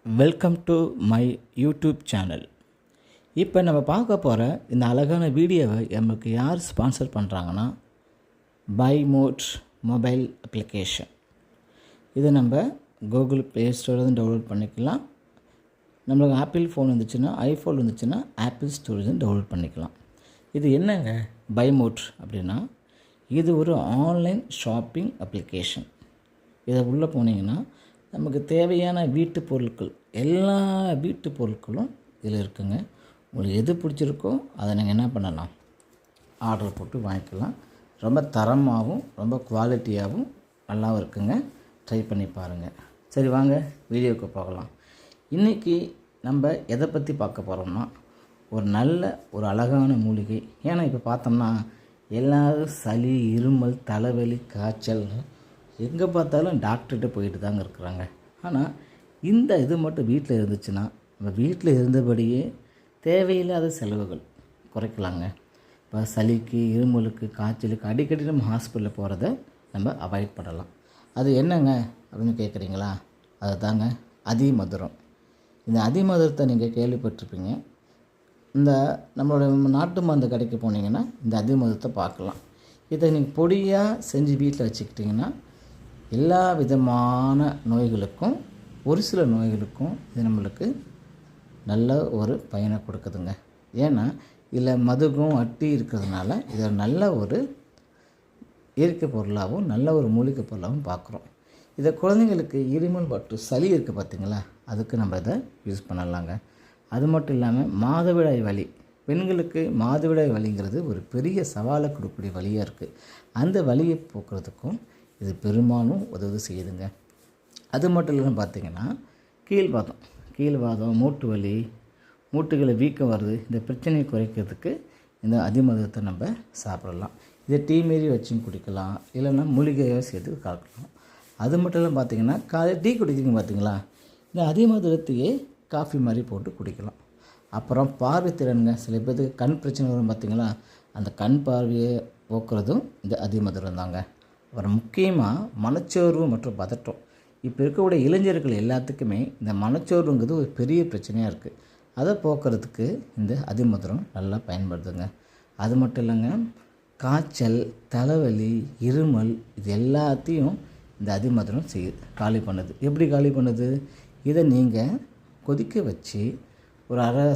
Welcome to my YouTube channel. இப்போ நம்ம பார்க்க போகிற இந்த அழகான வீடியோவை நமக்கு யார் ஸ்பான்சர் பண்ணுறாங்கன்னா பைமோட் மொபைல் அப்ளிகேஷன். இதை நம்ம கூகுள் ப்ளே ஸ்டோர்லேருந்து டவுன்லோட் பண்ணிக்கலாம். நம்மளுக்கு ஆப்பிள் ஃபோன் இருந்துச்சுன்னா, ஐஃபோன் இருந்துச்சுன்னா ஆப்பிள் ஸ்டோர்லேருந்து டவுன்லோட் பண்ணிக்கலாம். இது என்னங்க பைமோட் அப்படின்னா, இது ஒரு ஆன்லைன் ஷாப்பிங் அப்ளிகேஷன். இதை உள்ளே போனீங்கன்னா நமக்கு தேவையான வீட்டு பொருட்கள், எல்லா வீட்டு பொருட்களும் இதில் இருக்குங்க. உங்களுக்கு எது பிடிச்சிருக்கோ அதை நீங்கள் என்ன பண்ணலாம், ஆர்டர் போட்டு வாங்கிக்கலாம். ரொம்ப தரமாகவும் ரொம்ப குவாலிட்டியாகவும் நல்லாவும் இருக்குங்க. ட்ரை பண்ணி பாருங்கள். சரி, வாங்க வீடியோவுக்கு போகலாம். இன்றைக்கி நம்ம எதை பற்றி பார்க்க போகிறோம்னா, ஒரு அழகான மூலிகை. ஏன்னா இப்போ பார்த்தோம்னா எல்லோரும் சளி, இருமல், தலைவலி, காய்ச்சல், எங்கே பார்த்தாலும் டாக்டர்கிட்ட போயிட்டு தாங்க இருக்கிறாங்க. ஆனால் இந்த இது மட்டும் வீட்டில் இருந்துச்சுன்னா நம்ம வீட்டில் இருந்தபடியே தேவையில்லாத செலவுகள் குறைக்கலாங்க. இப்போ சளிக்கு, இருமலுக்கு, காய்ச்சலுக்கு அடிக்கடி நம்ம ஹாஸ்பிட்டலில் போகிறத நம்ம அவாய்ட் பண்ணலாம். அது என்னங்க அப்படின்னு கேட்குறீங்களா? அது தாங்க அதிமதுரம். இந்த அதிமதுரத்தை நீங்கள் கேள்விப்பட்டிருப்பீங்க. இந்த நம்மளோட நாட்டு மருந்து கடைக்கு போனீங்கன்னா இந்த அதிமதுரத்தை பார்க்கலாம். இதை நீங்கள் பொடியாக செஞ்சு வீட்டில் வச்சுக்கிட்டிங்கன்னா எல்லா விதமான நோய்களுக்கும், ஒரு சில நோய்களுக்கும் இது நம்மளுக்கு நல்ல ஒரு பயனை கொடுக்குதுங்க. ஏன்னா இதில் மதுகம், அட்டி இருக்கிறதுனால இதை நல்ல ஒரு இயற்கை பொருளாகவும் நல்ல ஒரு மூலிகை பொருளாகவும் பார்க்குறோம். இதை குழந்தைங்களுக்கு இருமல் மற்றும் சளி இருக்குது பார்த்திங்களா, அதுக்கு நம்ம இதை யூஸ் பண்ணலாங்க. அது மட்டும் இல்லாமல் மாதவிடாய் வலி, பெண்களுக்கு மாதவிடாய் வலிங்கிறது ஒரு பெரிய சவாலை கொடுக்கக்கூடிய வலியாக இருக்குது. அந்த வலியை போக்குறதுக்கும் இது பெரும்பாலும் உதவி செய்யுதுங்க. அது மட்டும் இல்லைன்னு பார்த்திங்கன்னா கீழ்வாதம், மூட்டு வலி, மூட்டுகளை வீக்கம் வருது, இந்த பிரச்சனையை குறைக்கிறதுக்கு இந்த அதிமதுரத்தை நம்ம சாப்பிடலாம். இதை டீ மாரி வச்சும் குடிக்கலாம், இல்லைன்னா மூலிகையாக சேர்த்து கலக்கலாம். அது மட்டும் இல்லாமல் பார்த்திங்கன்னா காலையில் டீ குடிக்கிறீங்க பார்த்திங்களா, இந்த அதிமதுரத்தையே காஃபி மாதிரி போட்டு குடிக்கலாம். அப்புறம் பார்வை திறனுங்க, சில பேருக்கு கண் பிரச்சனை வரும் பார்த்திங்களா, அந்த கண் பார்வையை போக்குறதும் இந்த அதிமதுரம் தாங்க. அப்புறம் முக்கியமாக மனச்சோர்வு மற்றும் பதட்டம், இப்போ இருக்கக்கூடிய இளைஞர்கள் எல்லாத்துக்குமே இந்த மனச்சோர்வுங்கிறது ஒரு பெரிய பிரச்சனையாக இருக்குது. அதை போக்குறதுக்கு இந்த அதிமதுரம் நல்லா பயன்படுதுங்க. அது மட்டும் இல்லைங்க, காய்ச்சல், தலைவலி, இருமல் இது எல்லாத்தையும் இந்த அதிமதுரம் காலி பண்ணுது. எப்படி காலி பண்ணுது? இதை நீங்கள் கொதிக்க வச்சு ஒரு அரை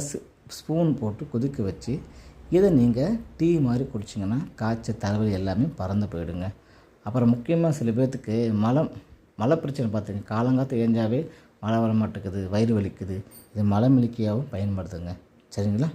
ஸ்பூன் போட்டு கொதிக்க வச்சு இதை நீங்கள் டீ மாதிரி குடிச்சிங்கன்னா காய்ச்சல், தலைவலி எல்லாமே பறந்து போயிடுங்க. அப்புறம் முக்கியமாக சில பேர்த்துக்கு மலை பிரச்சனை பார்த்துங்க, காலங்காலத்து ஏஞ்சாவே மழை வர மாட்டேங்குது, வயிறு வலிக்குது, இது மலை மிளிக்கையாகவும் பயன்படுத்துங்க. சரிங்களா?